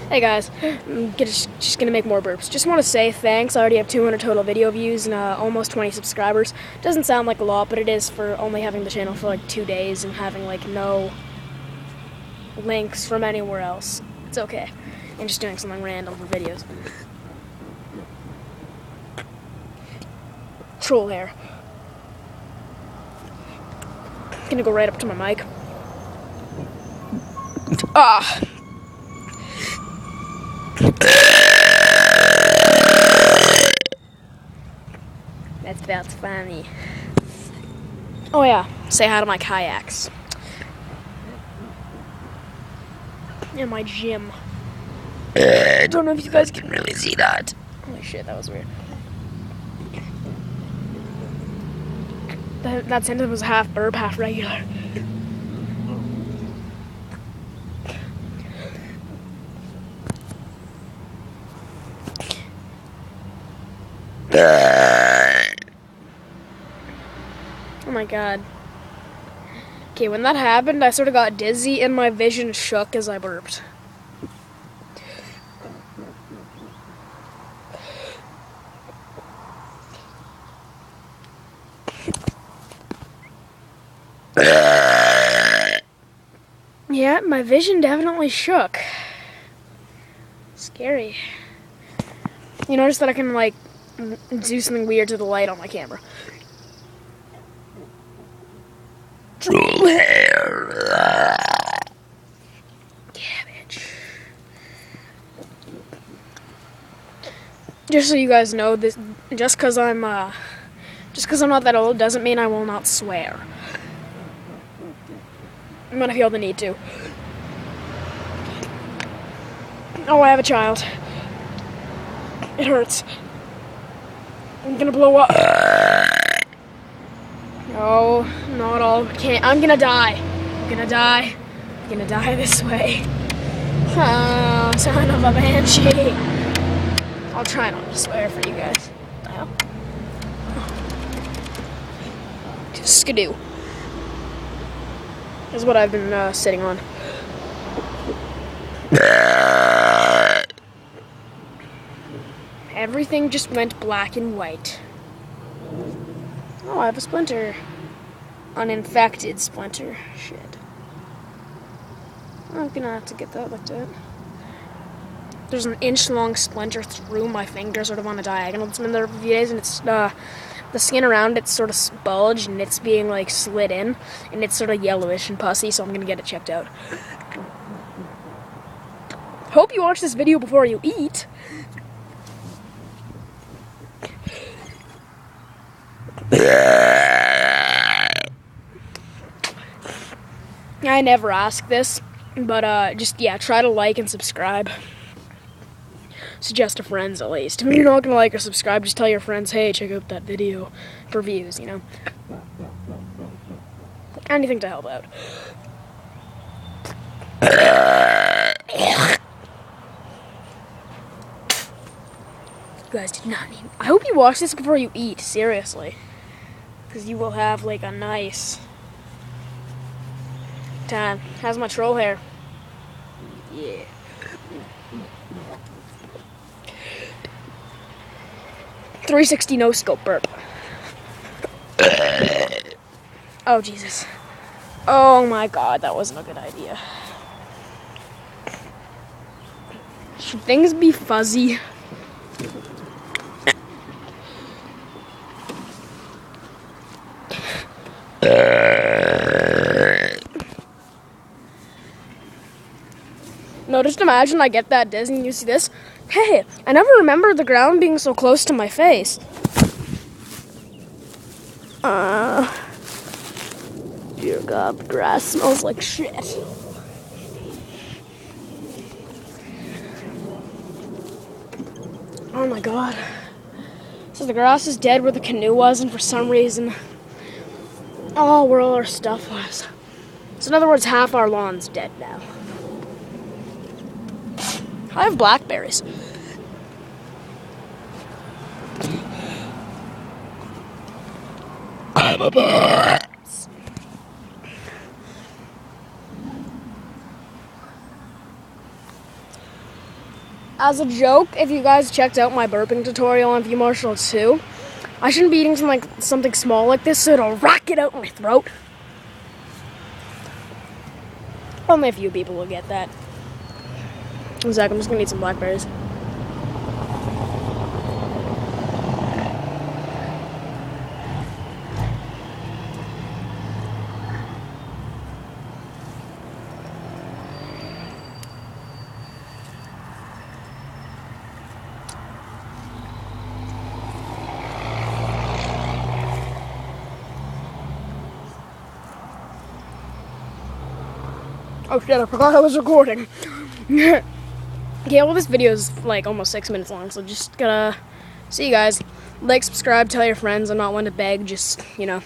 Hey guys, just gonna make more burps. Just want to say thanks. I already have 200 total video views and almost 20 subscribers. Doesn't sound like a lot, but it is for only having the channel for like 2 days and having like no links from anywhere else. It's okay. And just doing something random for videos. Troll hair. Gonna go right up to my mic. Ah. That's funny. Oh yeah, say hi to my kayaks. In my gym. I don't know if you guys can really see that. Holy shit, that was weird. That sentence was half burp, half regular. Oh my god. Okay, when that happened, I sort of got dizzy and my vision shook as I burped. Yeah, my vision definitely shook. Scary. You notice that I can, like, do something weird to the light on my camera. Yeah, bitch. Just so you guys know, this just because I'm not that old doesn't mean I will not swear. I'm gonna feel the need to. Oh, I have a child. It hurts. I'm gonna blow up. No, not all. Can't. I'm gonna die. I'm gonna die. I'm gonna die this way. Oh, son of a banshee. I'll try not to swear for you guys. What the hell? Skidoo. Is what I've been sitting on. Everything just went black and white. Oh, I have a splinter. Uninfected splinter. Shit. I'm gonna have to get that looked at. There's an inch-long splinter through my finger, sort of on a diagonal. It's been there for a few days, and it's the skin around it's sort of bulged, and it's being like slid in, and it's sort of yellowish and pussy. So I'm gonna get it checked out. Hope you watch this video before you eat. I never ask this, but just, yeah, try to like and subscribe. Suggest to friends, at least. If you're not gonna like or subscribe, just tell your friends, hey, check out that video for views, you know? Anything to help out. You guys did not need... I hope you watch this before you eat, seriously. Because you will have, like, a nice time. How's my troll hair? Yeah. .360 no scope burp. Oh Jesus. Oh my god, that wasn't a good idea. Should things be fuzzy? No, just imagine I get that dizzy and you see this. Hey, I never remember the ground being so close to my face. Dear God, the grass smells like shit. Oh my God. So the grass is dead where the canoe was, and for some reason, oh, where all our stuff was. So in other words, half our lawn's dead now. I have blackberries. I'm a bird. as a joke, if you guys checked out my burping tutorial on VMarshall 2, I shouldn't be eating something small like this so it'll rock it out my throat. Only a few people will get that. One sec, I'm just gonna eat some blackberries. Oh shit, I forgot I was recording. Yeah, well, this video is like almost 6 minutes long, so just gotta see you guys. Like, subscribe, tell your friends. I'm not one to beg, just, you know.